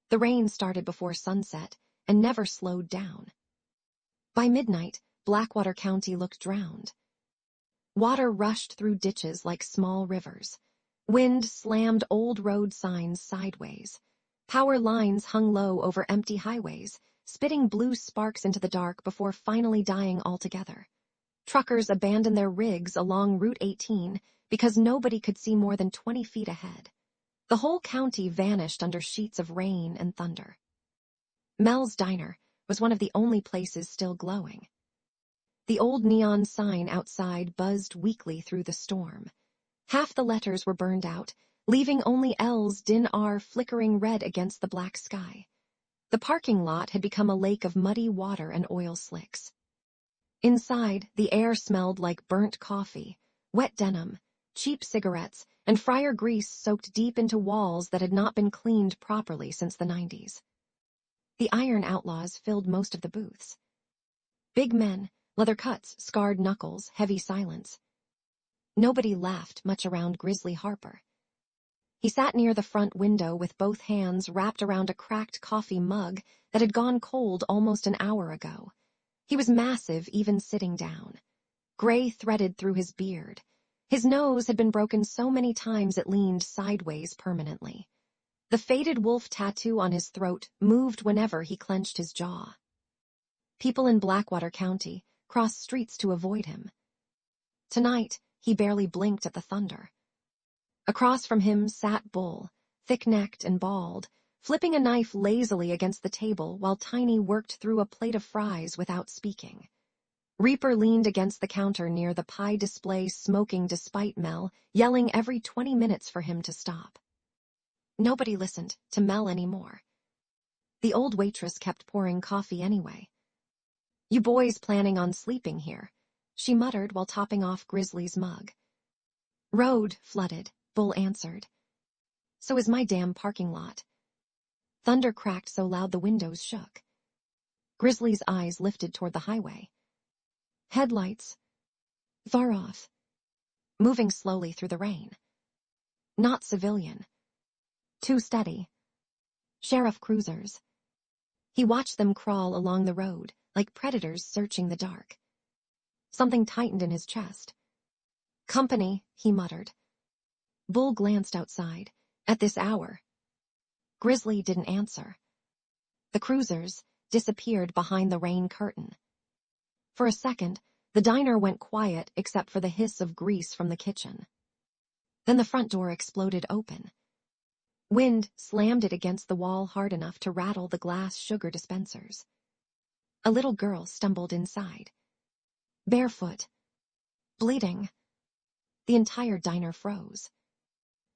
The rain started before sunset and never slowed down. By midnight, Blackwater County looked drowned. Water rushed through ditches like small rivers. Wind slammed old road signs sideways. Power lines hung low over empty highways, spitting blue sparks into the dark before finally dying altogether. Truckers abandoned their rigs along Route 18 because nobody could see more than 20 feet ahead. The whole county vanished under sheets of rain and thunder. Mel's Diner was one of the only places still glowing. The old neon sign outside buzzed weakly through the storm. Half the letters were burned out, leaving only L's din R flickering red against the black sky. The parking lot had become a lake of muddy water and oil slicks. Inside, the air smelled like burnt coffee, wet denim, cheap cigarettes, and fryer grease soaked deep into walls that had not been cleaned properly since the 90s. The iron outlaws filled most of the booths. Big men, leather cuts, scarred knuckles, heavy silence. Nobody laughed much around Grizzly Harper. He sat near the front window with both hands wrapped around a cracked coffee mug that had gone cold almost an hour ago. He was massive even sitting down. Gray threaded through his beard. His nose had been broken so many times it leaned sideways permanently. The faded wolf tattoo on his throat moved whenever he clenched his jaw. People in Blackwater County crossed streets to avoid him. Tonight, he barely blinked at the thunder. Across from him sat Bull, thick-necked and bald, flipping a knife lazily against the table while Tiny worked through a plate of fries without speaking. Reaper leaned against the counter near the pie display smoking despite Mel yelling every 20 minutes for him to stop. Nobody listened to Mel anymore. The old waitress kept pouring coffee anyway. "You boys planning on sleeping here?" she muttered while topping off Grizzly's mug. "Road flooded," Bull answered. "So is my damn parking lot." Thunder cracked so loud the windows shook. Grizzly's eyes lifted toward the highway. Headlights. Far off. Moving slowly through the rain. Not civilian. Too steady. Sheriff cruisers. He watched them crawl along the road, like predators searching the dark. Something tightened in his chest. "Company," he muttered. Bull glanced outside. At this hour. Grizzly didn't answer. The cruisers disappeared behind the rain curtain. For a second, the diner went quiet except for the hiss of grease from the kitchen. Then the front door exploded open. Wind slammed it against the wall hard enough to rattle the glass sugar dispensers. A little girl stumbled inside. Barefoot. Bleeding. The entire diner froze.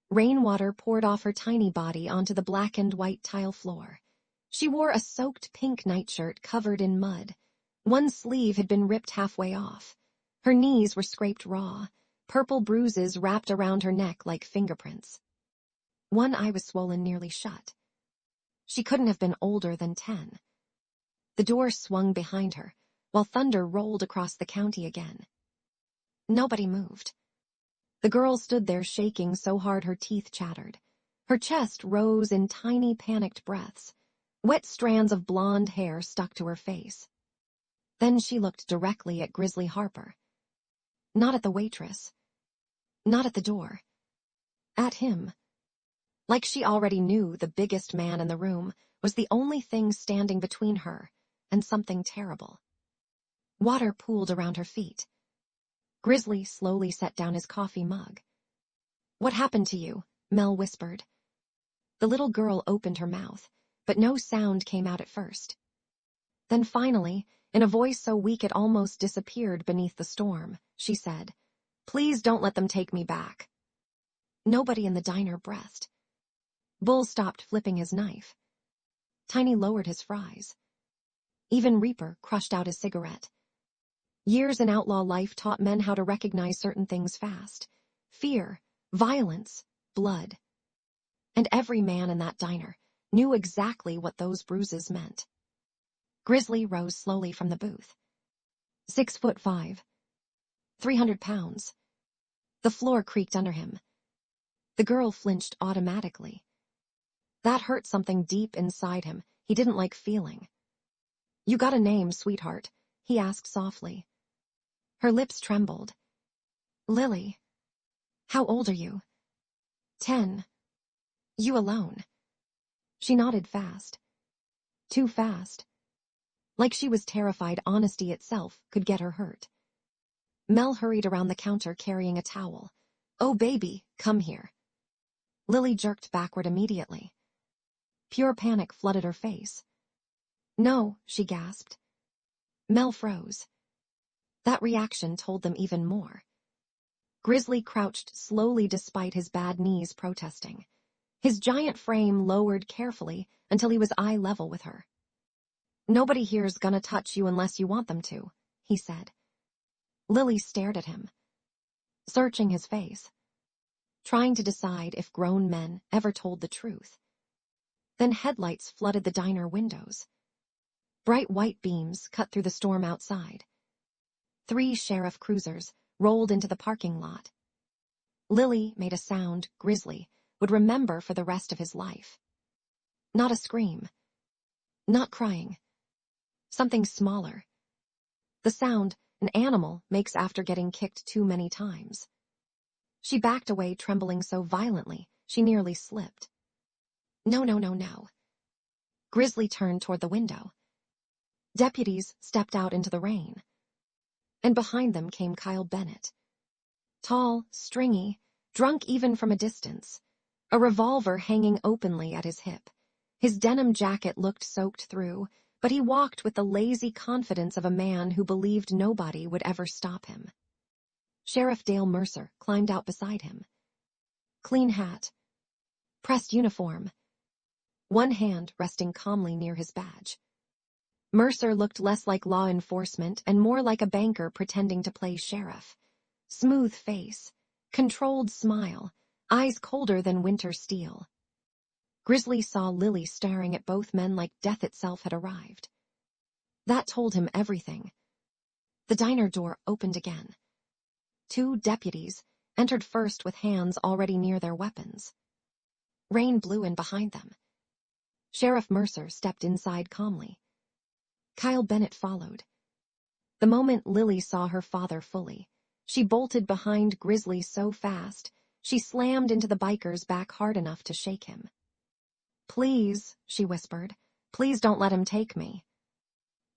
Rainwater poured off her tiny body onto the blackened white tile floor. She wore a soaked pink nightshirt covered in mud. One sleeve had been ripped halfway off. Her knees were scraped raw, purple bruises wrapped around her neck like fingerprints. One eye was swollen nearly shut. She couldn't have been older than 10. The door swung behind her, while thunder rolled across the county again. Nobody moved. The girl stood there shaking so hard her teeth chattered. Her chest rose in tiny panicked breaths. Wet strands of blonde hair stuck to her face. Then she looked directly at Grizzly Harper. Not at the waitress. Not at the door. At him. Like she already knew the biggest man in the room was the only thing standing between her and something terrible. Water pooled around her feet. Grizzly slowly set down his coffee mug. "What happened to you?" Mel whispered. The little girl opened her mouth, but no sound came out at first. Then finally, in a voice so weak it almost disappeared beneath the storm, she said, "Please don't let them take me back." Nobody in the diner breathed. Bull stopped flipping his knife. Tiny lowered his fries. Even Reaper crushed out his cigarette. Years in outlaw life taught men how to recognize certain things fast. Fear, violence, blood. And every man in that diner knew exactly what those bruises meant. Grizzly rose slowly from the booth. 6'5". 300 pounds. The floor creaked under him. The girl flinched automatically. That hurt something deep inside him he didn't like feeling. "You got a name, sweetheart?" he asked softly. Her lips trembled. "Lily." "How old are you?" 10. "You alone?" She nodded fast. Too fast. Like she was terrified honesty itself could get her hurt. Mel hurried around the counter carrying a towel. "Oh baby, come here." Lily jerked backward immediately. Pure panic flooded her face. "No," she gasped. Mel froze. That reaction told them even more. Grizzly crouched slowly despite his bad knees protesting. His giant frame lowered carefully until he was eye level with her. "Nobody here's gonna touch you unless you want them to," he said. Lily stared at him, searching his face, trying to decide if grown men ever told the truth. Then headlights flooded the diner windows. Bright white beams cut through the storm outside. 3 sheriff cruisers rolled into the parking lot. Lily made a sound Grizzly would remember for the rest of his life. Not a scream. Not crying. Something smaller. The sound an animal makes after getting kicked too many times. She backed away, trembling so violently she nearly slipped. "No, no, no, no." Grizzly turned toward the window. Deputies stepped out into the rain. And behind them came Kyle Bennett. Tall, stringy, drunk even from a distance, a revolver hanging openly at his hip. His denim jacket looked soaked through, but he walked with the lazy confidence of a man who believed nobody would ever stop him. Sheriff Dale Mercer climbed out beside him. Clean hat. Pressed uniform. One hand resting calmly near his badge. Mercer looked less like law enforcement and more like a banker pretending to play sheriff. Smooth face, controlled smile, eyes colder than winter steel. Grizzly saw Lily staring at both men like death itself had arrived. That told him everything. The diner door opened again. 2 deputies entered first with hands already near their weapons. Rain blew in behind them. Sheriff Mercer stepped inside calmly. Kyle Bennett followed. The moment Lily saw her father fully, she bolted behind Grizzly so fast, she slammed into the biker's back hard enough to shake him. "Please," she whispered, "please don't let him take me."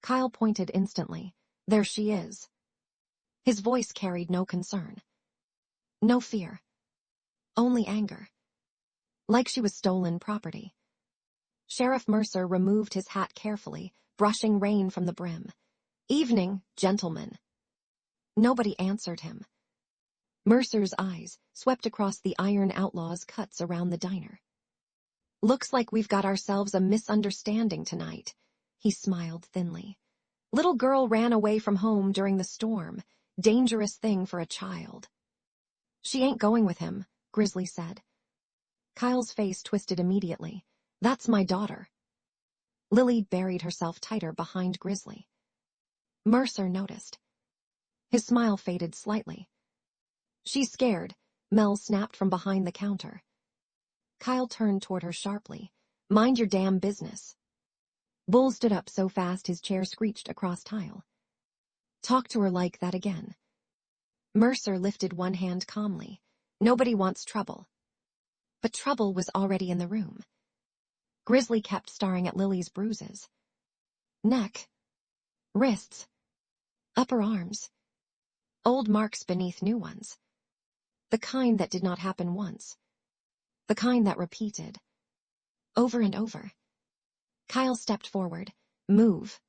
Kyle pointed instantly. "There she is." His voice carried no concern. No fear. Only anger. Like she was stolen property. Sheriff Mercer removed his hat carefully, brushing rain from the brim. "Evening, gentlemen." Nobody answered him. Mercer's eyes swept across the iron outlaw's cuts around the diner. "Looks like we've got ourselves a misunderstanding tonight," he smiled thinly. "Little girl ran away from home during the storm. Dangerous thing for a child." "She ain't going with him," Grizzly said. Kyle's face twisted immediately. "That's my daughter." Lily buried herself tighter behind Grizzly. Mercer noticed. His smile faded slightly. "She's scared," Mel snapped from behind the counter. Kyle turned toward her sharply. "Mind your damn business." Bull stood up so fast his chair screeched across tile. "Talk to her like that again." Mercer lifted one hand calmly. "Nobody wants trouble." But trouble was already in the room. Grizzly kept staring at Lily's bruises. Neck. Wrists. Upper arms. Old marks beneath new ones. The kind that did not happen once. The kind that repeated. Over and over. Kyle stepped forward. "Move."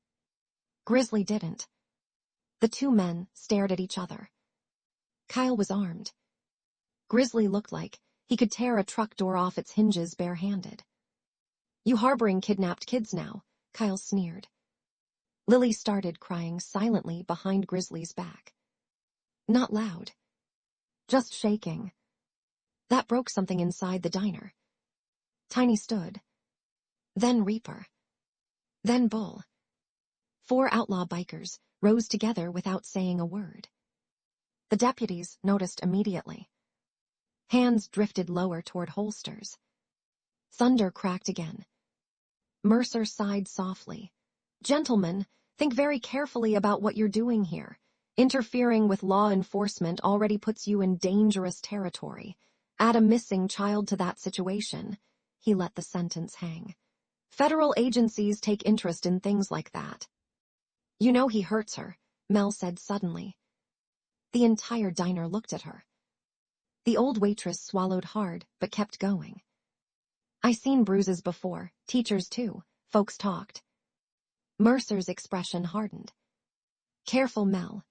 Grizzly didn't. The 2 men stared at each other. Kyle was armed. Grizzly looked like he could tear a truck door off its hinges barehanded. "You harboring kidnapped kids now," Kyle sneered. Lily started crying silently behind Grizzly's back. Not loud. Just shaking. That broke something inside the diner. Tiny stood. Then Reaper. Then Bull. 4 outlaw bikers rose together without saying a word. The deputies noticed immediately. Hands drifted lower toward holsters. Thunder cracked again. Mercer sighed softly. "Gentlemen, think very carefully about what you're doing here. Interfering with law enforcement already puts you in dangerous territory. Add a missing child to that situation." He let the sentence hang. "Federal agencies take interest in things like that." "You know he hurts her," Mel said suddenly. The entire diner looked at her. The old waitress swallowed hard, but kept going. "I seen bruises before, teachers too, folks talked." Mercer's expression hardened. "Careful, Mel."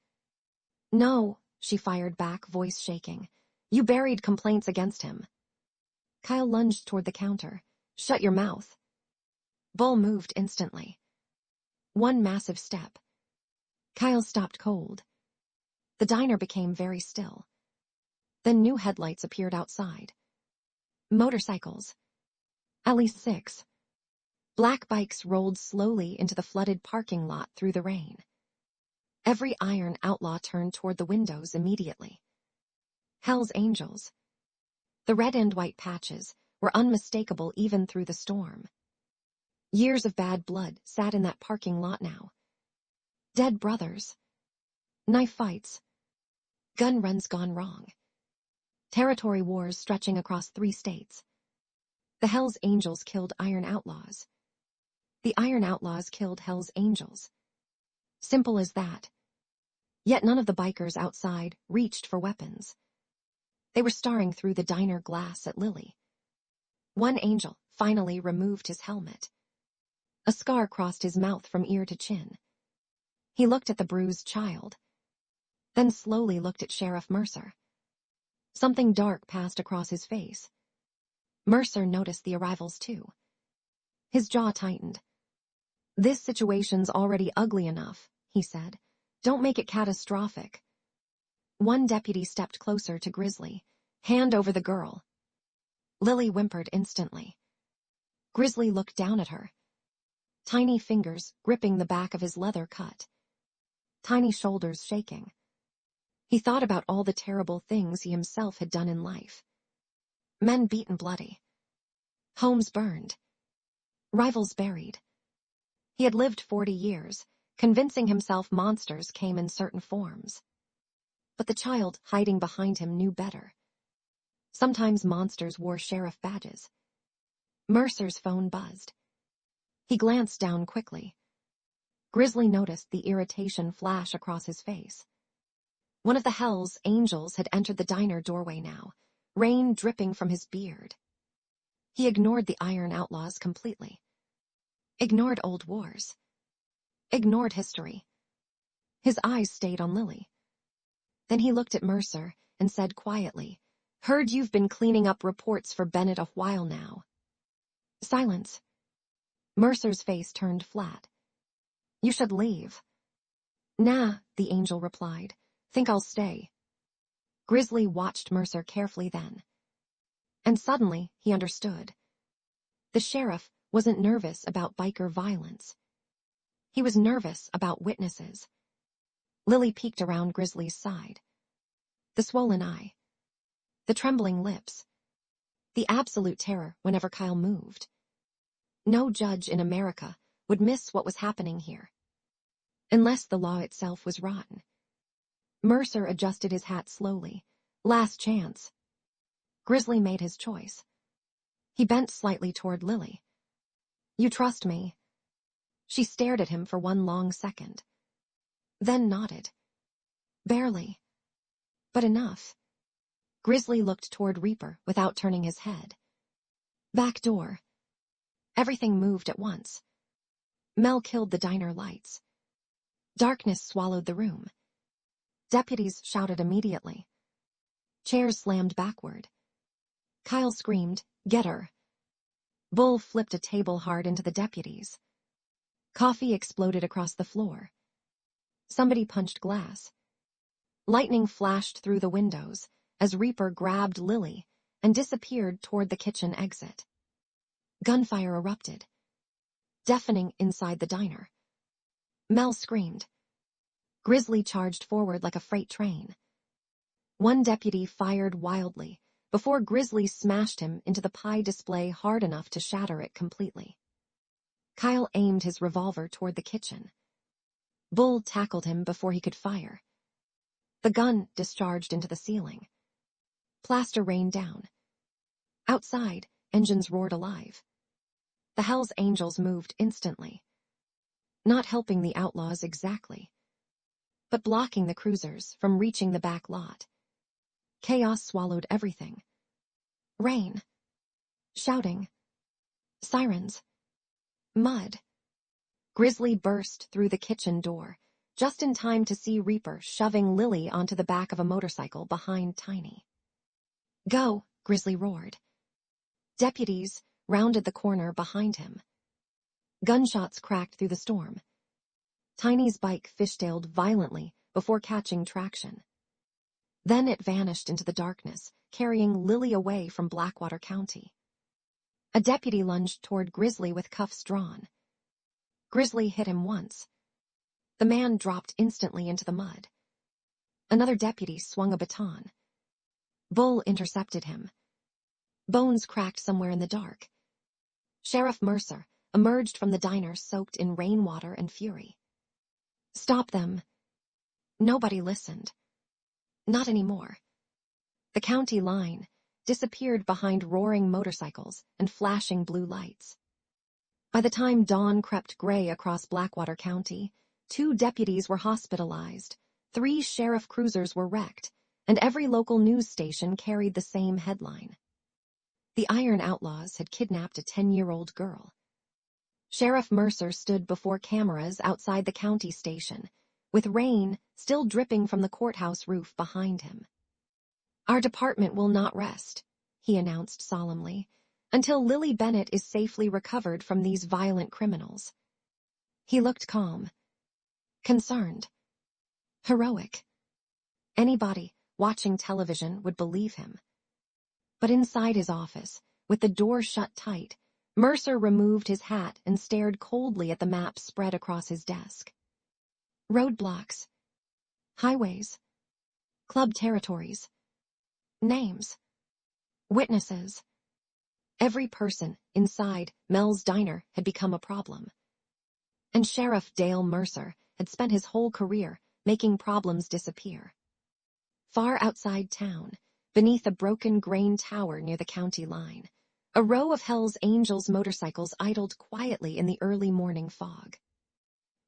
"No," she fired back, voice shaking. "You buried complaints against him." Kyle lunged toward the counter. "Shut your mouth." Bull moved instantly. One massive step. Kyle stopped cold. The diner became very still. Then new headlights appeared outside. Motorcycles. At least 6. Black bikes rolled slowly into the flooded parking lot through the rain. Every iron outlaw turned toward the windows immediately. Hell's Angels. The red and white patches were unmistakable even through the storm. Years of bad blood sat in that parking lot now. Dead brothers. Knife fights. Gun runs gone wrong. Territory wars stretching across 3 states. The Hells Angels killed Iron Outlaws. The Iron Outlaws killed Hells Angels. Simple as that. Yet none of the bikers outside reached for weapons. They were staring through the diner glass at Lily. One angel finally removed his helmet. A scar crossed his mouth from ear to chin. He looked at the bruised child, then slowly looked at Sheriff Mercer. Something dark passed across his face. Mercer noticed the arrivals too. His jaw tightened. "This situation's already ugly enough," he said. "Don't make it catastrophic." One deputy stepped closer to Grizzly. "Hand over the girl." Lily whimpered instantly. Grizzly looked down at her. Tiny fingers gripping the back of his leather cut. Tiny shoulders shaking. He thought about all the terrible things he himself had done in life. Men beaten bloody. Homes burned. Rivals buried. He had lived 40 years, convincing himself monsters came in certain forms. But the child hiding behind him knew better. Sometimes monsters wore sheriff badges. Mercer's phone buzzed. He glanced down quickly. Grizzly noticed the irritation flash across his face. One of the Hells Angels had entered the diner doorway now, rain dripping from his beard. He ignored the Iron Outlaws completely. Ignored old wars. Ignored history. His eyes stayed on Lily. Then he looked at Mercer and said quietly, "Heard you've been cleaning up reports for Bennett a while now." Silence. Mercer's face turned flat. "You should leave." "Nah," the angel replied. "Think I'll stay." Grizzly watched Mercer carefully then. And suddenly he understood. The sheriff wasn't nervous about biker violence. He was nervous about witnesses. Lily peeked around Grizzly's side. The swollen eye. The trembling lips. The absolute terror whenever Kyle moved. No judge in America would miss what was happening here. Unless the law itself was rotten. Mercer adjusted his hat slowly. Last chance. Grizzly made his choice. He bent slightly toward Lily. "You trust me?" She stared at him for one long second. Then nodded. "Barely. But enough." Grizzly looked toward Reaper without turning his head. Back door. Everything moved at once. Mel killed the diner lights. Darkness swallowed the room. Deputies shouted immediately. Chairs slammed backward. Kyle screamed, "Get her!" Bull flipped a table hard into the deputies. Coffee exploded across the floor. Somebody punched glass. Lightning flashed through the windows as Reaper grabbed Lily and disappeared toward the kitchen exit. Gunfire erupted. Deafening inside the diner. Mel screamed. Grizzly charged forward like a freight train. One deputy fired wildly before Grizzly smashed him into the pie display hard enough to shatter it completely. Kyle aimed his revolver toward the kitchen. Bull tackled him before he could fire. The gun discharged into the ceiling. Plaster rained down. Outside, engines roared alive. The Hells Angels moved instantly. Not helping the outlaws exactly, but blocking the cruisers from reaching the back lot. Chaos swallowed everything. Rain. Shouting. Sirens. Mud. Grizzly burst through the kitchen door, just in time to see Reaper shoving Lily onto the back of a motorcycle behind Tiny. Go, Grizzly roared. Deputies rounded the corner behind him. Gunshots cracked through the storm. Tiny's bike fishtailed violently before catching traction. Then it vanished into the darkness, carrying Lily away from Blackwater County. A deputy lunged toward Grizzly with cuffs drawn. Grizzly hit him once. The man dropped instantly into the mud. Another deputy swung a baton. Bull intercepted him. Bones cracked somewhere in the dark. Sheriff Mercer emerged from the diner soaked in rainwater and fury. Stop them. Nobody listened. Not anymore. The county line disappeared behind roaring motorcycles and flashing blue lights. By the time dawn crept gray across Blackwater County, 2 deputies were hospitalized, 3 sheriff cruisers were wrecked, and every local news station carried the same headline. The Iron Outlaws had kidnapped a 10-year-old girl. Sheriff Mercer stood before cameras outside the county station, with rain still dripping from the courthouse roof behind him. Our department will not rest, he announced solemnly, until Lily Bennett is safely recovered from these violent criminals. He looked calm, concerned, heroic. Anybody watching television would believe him. But inside his office, with the door shut tight, Mercer removed his hat and stared coldly at the map spread across his desk. Roadblocks. Highways. Club territories. Names. Witnesses. Every person inside Mel's diner had become a problem. And Sheriff Dale Mercer had spent his whole career making problems disappear. Far outside town, beneath a broken grain tower near the county line, a row of Hells Angels motorcycles idled quietly in the early morning fog.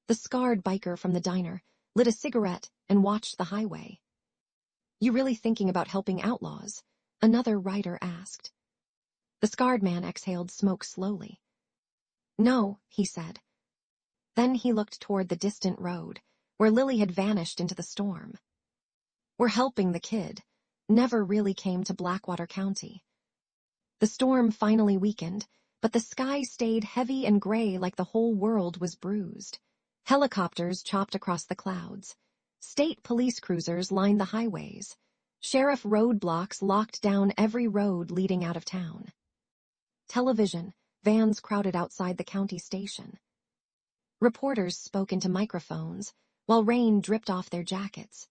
The scarred biker from the diner lit a cigarette and watched the highway. You really thinking about helping outlaws? Another rider asked. The scarred man exhaled smoke slowly. No, he said. Then he looked toward the distant road, where Lily had vanished into the storm. We're helping the kid. Never really came to Blackwater County. The storm finally weakened, but the sky stayed heavy and gray like the whole world was bruised. Helicopters chopped across the clouds. State police cruisers lined the highways. Sheriff roadblocks locked down every road leading out of town. Television, vans crowded outside the county station. Reporters spoke into microphones, while rain dripped off their jackets.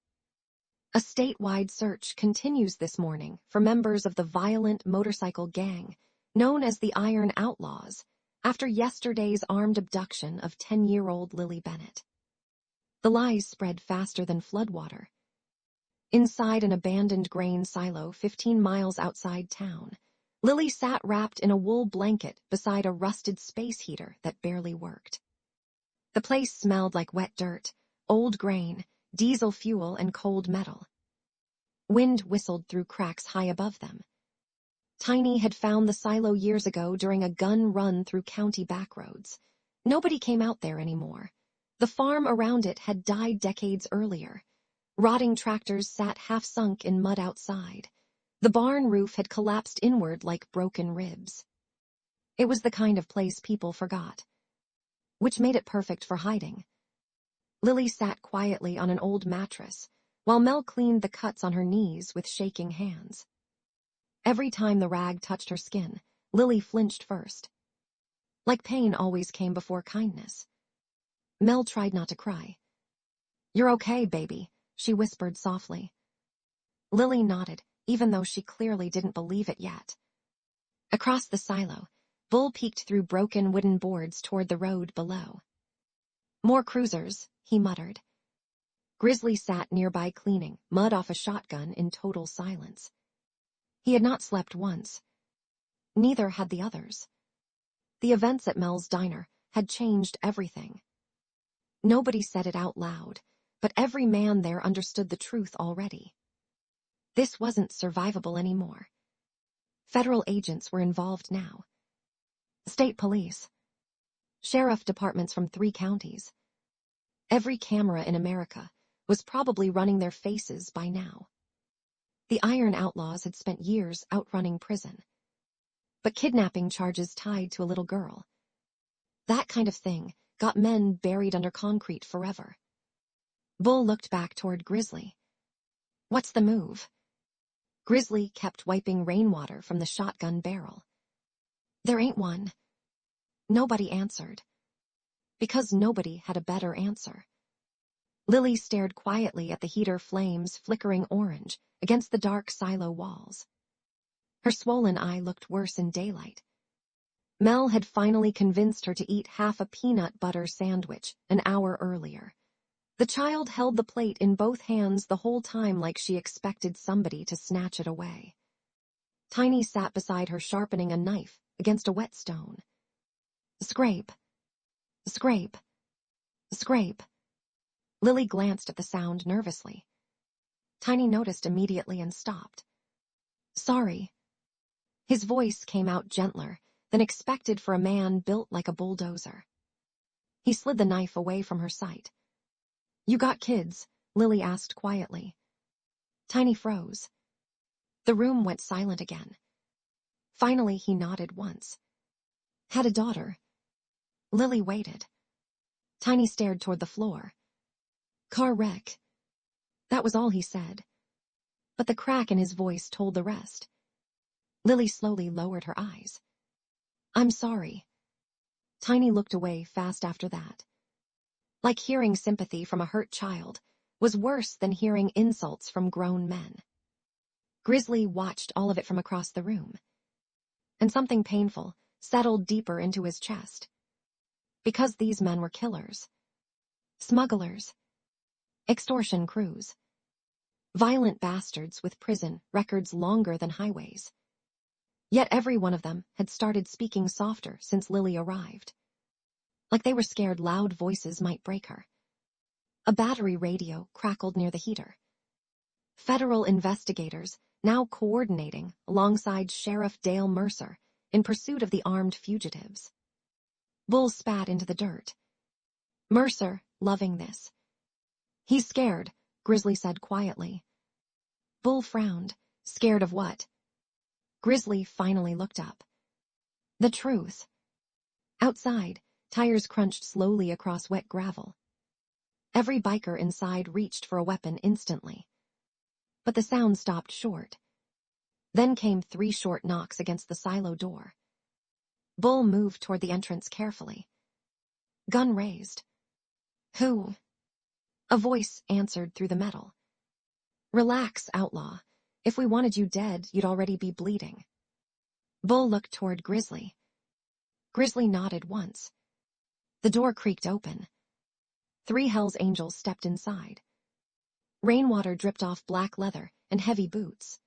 A statewide search continues this morning for members of the violent motorcycle gang known as the Iron Outlaws after yesterday's armed abduction of 10-year-old Lily Bennett. The lies spread faster than floodwater. Inside an abandoned grain silo 15 miles outside town, Lily sat wrapped in a wool blanket beside a rusted space heater that barely worked. The place smelled like wet dirt, old grain, diesel fuel, and cold metal. Wind whistled through cracks high above them. Tiny had found the silo years ago during a gun run through county backroads. Nobody came out there anymore. The farm around it had died decades earlier. Rotting tractors sat half-sunk in mud outside. The barn roof had collapsed inward like broken ribs. It was the kind of place people forgot, which made it perfect for hiding. Lily sat quietly on an old mattress, while Mel cleaned the cuts on her knees with shaking hands. Every time the rag touched her skin, Lily flinched first. Like pain always came before kindness. Mel tried not to cry. You're okay, baby, she whispered softly. Lily nodded, even though she clearly didn't believe it yet. Across the silo, Bull peeked through broken wooden boards toward the road below. "More cruisers," he muttered. Grizzly sat nearby cleaning mud off a shotgun in total silence. He had not slept once. Neither had the others. The events at Mel's diner had changed everything. Nobody said it out loud, but every man there understood the truth already. This wasn't survivable anymore. Federal agents were involved now. State police. Sheriff departments from 3 counties. Every camera in America was probably running their faces by now. The Iron Outlaws had spent years outrunning prison. But kidnapping charges tied to a little girl. That kind of thing got men buried under concrete forever. Bull looked back toward Grizzly. "What's the move?" Grizzly kept wiping rainwater from the shotgun barrel. "There ain't one." Nobody answered. Because nobody had a better answer. Lily stared quietly at the heater flames flickering orange against the dark silo walls. Her swollen eye looked worse in daylight. Mel had finally convinced her to eat half a peanut butter sandwich an hour earlier. The child held the plate in both hands the whole time like she expected somebody to snatch it away. Tiny sat beside her sharpening a knife against a whetstone. Scrape. Scrape. Scrape. Lily glanced at the sound nervously. Tiny noticed immediately and stopped. "Sorry." His voice came out gentler than expected for a man built like a bulldozer. He slid the knife away from her sight. "You got kids?" Lily asked quietly. Tiny froze. The room went silent again. Finally, he nodded once. "Had a daughter." Lily waited. Tiny stared toward the floor. "Car wreck." That was all he said. But the crack in his voice told the rest. Lily slowly lowered her eyes. "I'm sorry." Tiny looked away fast after that. Like hearing sympathy from a hurt child was worse than hearing insults from grown men. Grizzly watched all of it from across the room. And something painful settled deeper into his chest. Because these men were killers. Smugglers. Extortion crews. Violent bastards with prison records longer than highways. Yet every one of them had started speaking softer since Lily arrived. Like they were scared loud voices might break her. A battery radio crackled near the heater. Federal investigators now coordinating alongside Sheriff Dale Mercer in pursuit of the armed fugitives. Bull spat into the dirt. Mercer, loving this. "He's scared," Grizzly said quietly. Bull frowned. Scared of what? Grizzly finally looked up. "The truth." Outside, tires crunched slowly across wet gravel. Every biker inside reached for a weapon instantly. But the sound stopped short. Then came 3 short knocks against the silo door. Bull moved toward the entrance carefully. Gun raised. "Who?" A voice answered through the metal. "Relax, outlaw. If we wanted you dead, you'd already be bleeding." Bull looked toward Grizzly. Grizzly nodded once. The door creaked open. 3 Hell's Angels stepped inside. Rainwater dripped off black leather and heavy boots.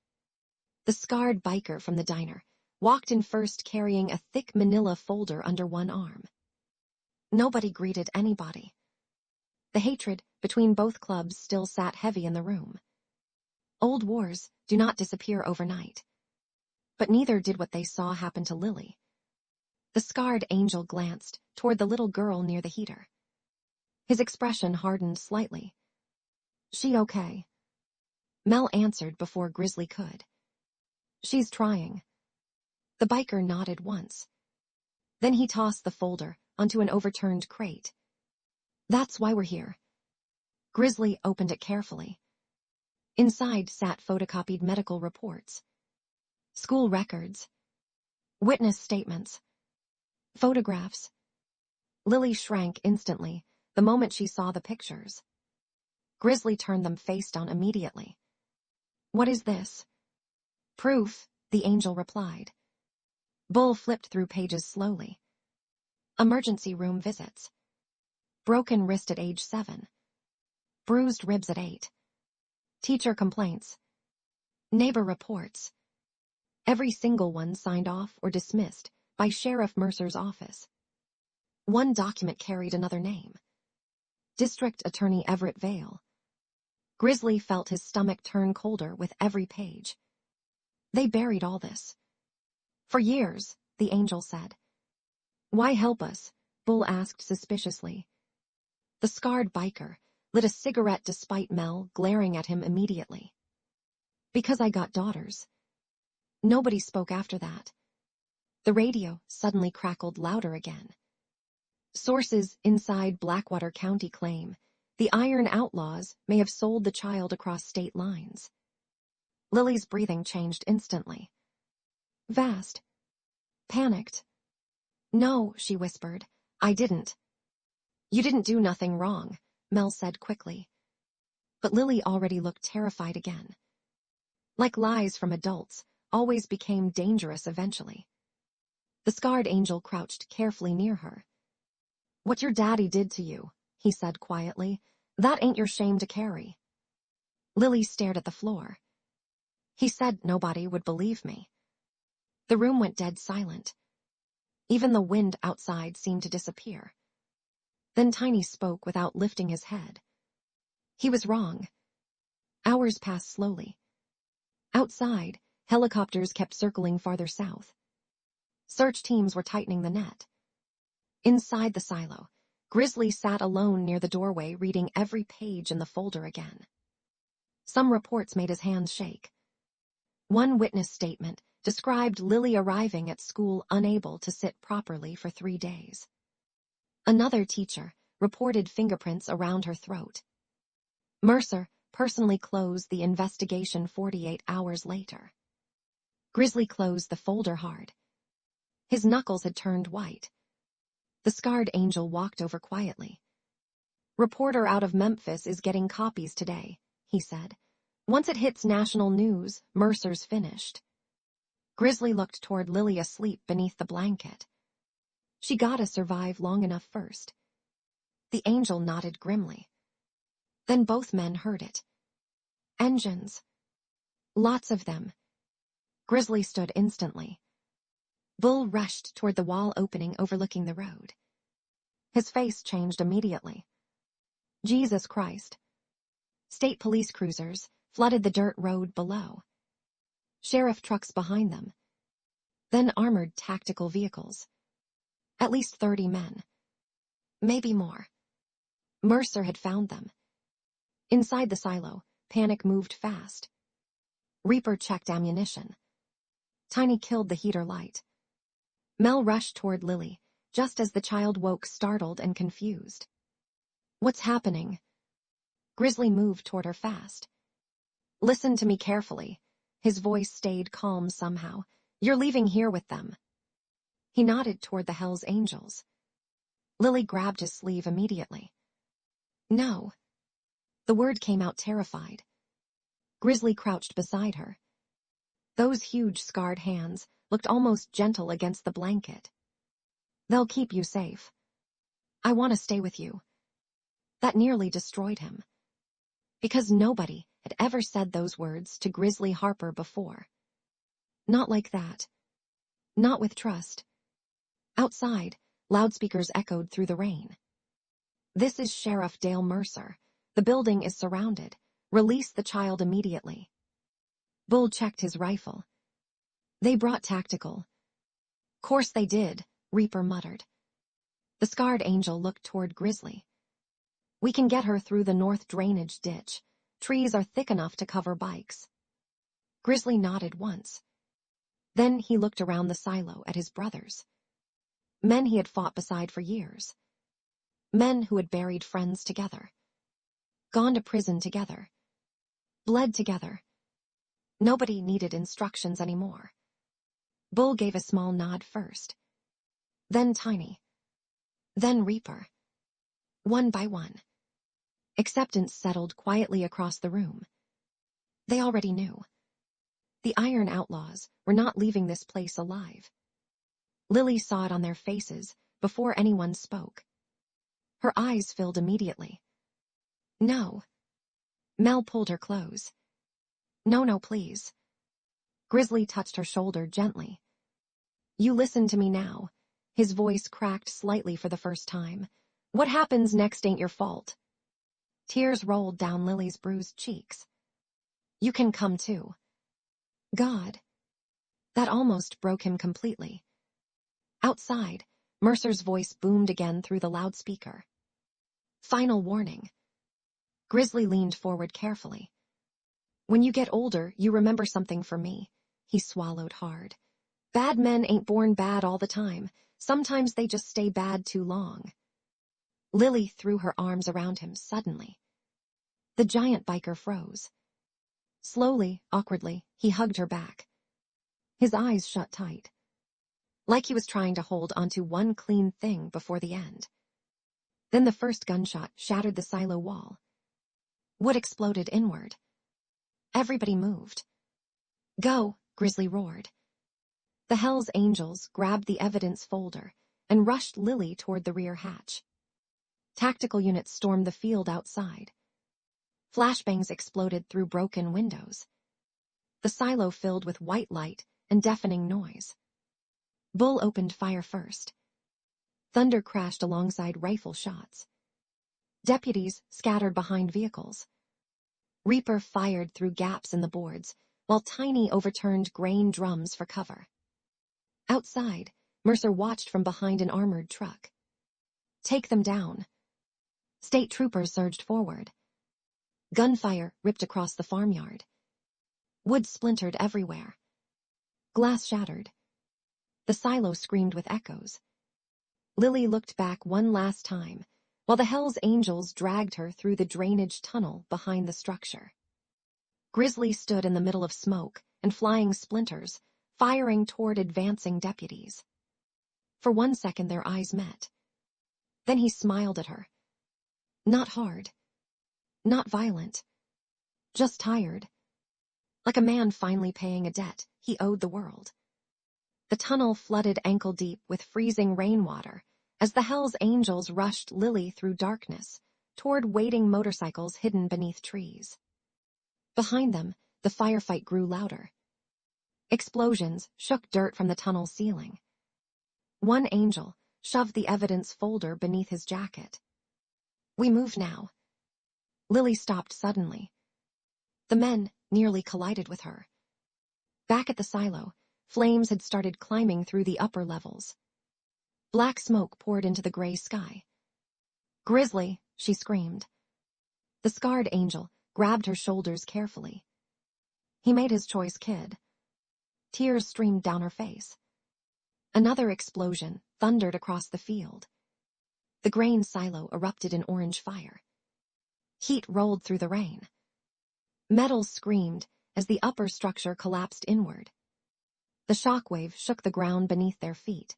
The scarred biker from the diner walked in first carrying a thick manila folder under one arm. Nobody greeted anybody. The hatred between both clubs still sat heavy in the room. Old wars do not disappear overnight. But neither did what they saw happen to Lily. The scarred angel glanced toward the little girl near the heater. His expression hardened slightly. "She okay?" Mel answered before Grizzly could. "She's trying." The biker nodded once. Then he tossed the folder onto an overturned crate. "That's why we're here." Grizzly opened it carefully. Inside sat photocopied medical reports. School records. Witness statements. Photographs. Lily shrank instantly the moment she saw the pictures. Grizzly turned them face down immediately. "What is this?" Proof, the angel replied. Bull flipped through pages slowly. Emergency room visits. Broken wrist at age 7. Bruised ribs at 8. Teacher complaints. Neighbor reports. Every single one signed off or dismissed by Sheriff Mercer's office. One document carried another name. District Attorney Everett Vale. Grizzly felt his stomach turn colder with every page. They buried all this. For years, the angel said. Why help us? Bull asked suspiciously. The scarred biker lit a cigarette despite Mel glaring at him immediately. Because I got daughters. Nobody spoke after that. The radio suddenly crackled louder again. Sources inside Blackwater County claim the Iron Outlaws may have sold the child across state lines. Lily's breathing changed instantly. Vast. Panicked. No, she whispered. I didn't. You didn't do nothing wrong, Mel said quickly. But Lily already looked terrified again. Like lies from adults, always became dangerous eventually. The scarred angel crouched carefully near her. What your daddy did to you, he said quietly, that ain't your shame to carry. Lily stared at the floor. He said nobody would believe me. The room went dead silent. Even the wind outside seemed to disappear. Then Tiny spoke without lifting his head. He was wrong. Hours passed slowly. Outside, helicopters kept circling farther south. Search teams were tightening the net. Inside the silo, Grizzly sat alone near the doorway reading every page in the folder again. Some reports made his hands shake. One witness statement described Lily arriving at school unable to sit properly for 3 days. Another teacher reported fingerprints around her throat. Mercer personally closed the investigation 48 hours later. Grizzly closed the folder hard. His knuckles had turned white. The scarred angel walked over quietly. Reporter out of Memphis is getting copies today, he said. Once it hits national news, Mercer's finished. Grizzly looked toward Lily asleep beneath the blanket. She gotta survive long enough first. The angel nodded grimly. Then both men heard it. Engines. Lots of them. Grizzly stood instantly. Bull rushed toward the wall opening overlooking the road. His face changed immediately. Jesus Christ. State police cruisers flooded the dirt road below. Sheriff trucks behind them. Then armored tactical vehicles. At least 30 men. Maybe more. Mercer had found them. Inside the silo, panic moved fast. Reaper checked ammunition. Tiny killed the heater light. Mel rushed toward Lily, just as the child woke startled and confused. What's happening? Grizzly moved toward her fast. Listen to me carefully. His voice stayed calm somehow. You're leaving here with them. He nodded toward the Hell's Angels. Lily grabbed his sleeve immediately. No. The word came out terrified. Grizzly crouched beside her. Those huge scarred hands looked almost gentle against the blanket. They'll keep you safe. I want to stay with you. That nearly destroyed him. Because nobody had ever said those words to Grizzly Harper before. Not like that. Not with trust. Outside, loudspeakers echoed through the rain. This is Sheriff Dale Mercer. The building is surrounded. Release the child immediately. Bull checked his rifle. They brought tactical. Course they did, Reaper muttered. The scarred angel looked toward Grizzly. We can get her through the north drainage ditch. Trees are thick enough to cover bikes. Grizzly nodded once. Then he looked around the silo at his brothers. Men he had fought beside for years. Men who had buried friends together. Gone to prison together. Bled together. Nobody needed instructions anymore. Bull gave a small nod first. Then Tiny. Then Reaper. One by one. Acceptance settled quietly across the room. They already knew. The Iron Outlaws were not leaving this place alive. Lily saw it on their faces before anyone spoke. Her eyes filled immediately. No. Mel pulled her close. No, please. Grizzly touched her shoulder gently. You listen to me now. His voice cracked slightly for the first time. What happens next ain't your fault. Tears rolled down Lily's bruised cheeks. You can come too. God. That almost broke him completely. Outside, Mercer's voice boomed again through the loudspeaker. Final warning. Grizzly leaned forward carefully. When you get older, you remember something for me. He swallowed hard. Bad men ain't born bad all the time. Sometimes they just stay bad too long. Lily threw her arms around him suddenly. The giant biker froze. Slowly, awkwardly, he hugged her back. His eyes shut tight. Like he was trying to hold onto one clean thing before the end. Then the first gunshot shattered the silo wall. Wood exploded inward. Everybody moved. Go, Grizzly roared. The Hell's Angels grabbed the evidence folder and rushed Lily toward the rear hatch. Tactical units stormed the field outside. Flashbangs exploded through broken windows. The silo filled with white light and deafening noise. Bull opened fire first. Thunder crashed alongside rifle shots. Deputies scattered behind vehicles. Reaper fired through gaps in the boards, while Tiny overturned grain drums for cover. Outside, Mercer watched from behind an armored truck. Take them down. State troopers surged forward. Gunfire ripped across the farmyard. Wood splintered everywhere. Glass shattered. The silo screamed with echoes. Lily looked back one last time, while the Hell's Angels dragged her through the drainage tunnel behind the structure. Grizzly stood in the middle of smoke and flying splinters, firing toward advancing deputies. For 1 second their eyes met. Then he smiled at her. Not hard. Not violent. Just tired. Like a man finally paying a debt he owed the world. The tunnel flooded ankle-deep with freezing rainwater as the Hell's Angels rushed Lily through darkness toward waiting motorcycles hidden beneath trees. Behind them, the firefight grew louder. Explosions shook dirt from the tunnel ceiling. One angel shoved the evidence folder beneath his jacket. We move now. Lily stopped suddenly. The men nearly collided with her. Back at the silo, flames had started climbing through the upper levels. Black smoke poured into the gray sky. Grizzly, she screamed. The scarred angel grabbed her shoulders carefully. He made his choice, kid. Tears streamed down her face. Another explosion thundered across the field. The grain silo erupted in orange fire. Heat rolled through the rain. Metal screamed as the upper structure collapsed inward. The shockwave shook the ground beneath their feet.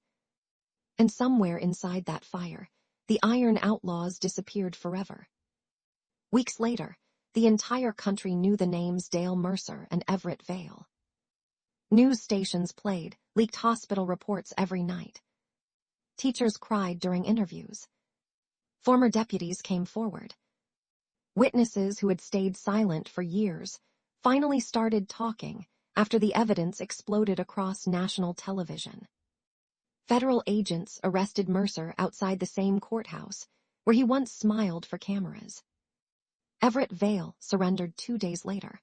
And somewhere inside that fire, the Iron Outlaws disappeared forever. Weeks later, the entire country knew the names Dale Mercer and Everett Vale. News stations played, leaked hospital reports every night. Teachers cried during interviews. Former deputies came forward. Witnesses who had stayed silent for years finally started talking after the evidence exploded across national television. Federal agents arrested Mercer outside the same courthouse where he once smiled for cameras. Everett Vale surrendered 2 days later.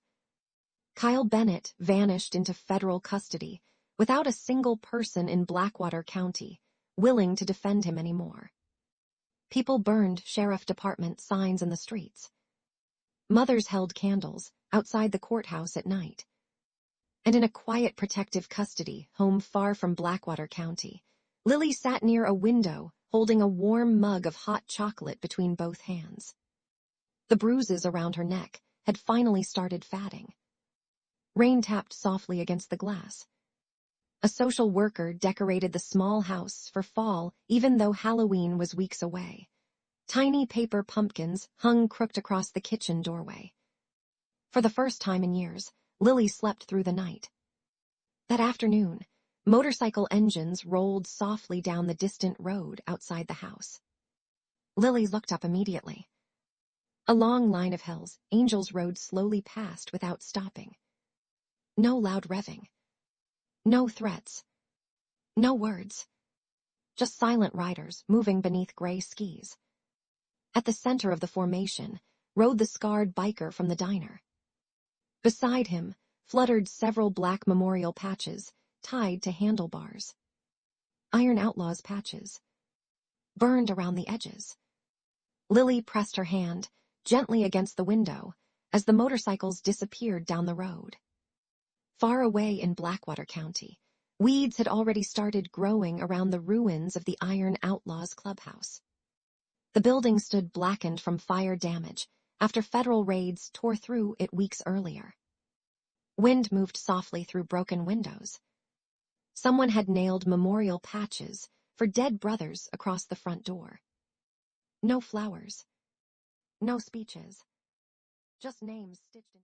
Kyle Bennett vanished into federal custody without a single person in Blackwater County willing to defend him anymore. People burned sheriff department signs in the streets. Mothers held candles outside the courthouse at night. And in a quiet protective custody home far from Blackwater County, Lily sat near a window holding a warm mug of hot chocolate between both hands. The bruises around her neck had finally started fatting. Rain tapped softly against the glass. A social worker decorated the small house for fall even though Halloween was weeks away. Tiny paper pumpkins hung crooked across the kitchen doorway. For the first time in years, Lily slept through the night. That afternoon, motorcycle engines rolled softly down the distant road outside the house. Lily looked up immediately. A long line of hills, Angels rode slowly past without stopping. No loud revving. No threats. No words. Just silent riders moving beneath gray skis. At the center of the formation rode the scarred biker from the diner. Beside him fluttered several black memorial patches tied to handlebars. Iron Outlaws patches. Burned around the edges. Lily pressed her hand gently against the window as the motorcycles disappeared down the road. Far away in Blackwater County, weeds had already started growing around the ruins of the Iron Outlaws clubhouse. The building stood blackened from fire damage after federal raids tore through it weeks earlier. Wind moved softly through broken windows. Someone had nailed memorial patches for dead brothers across the front door. No flowers. No speeches. Just names stitched in.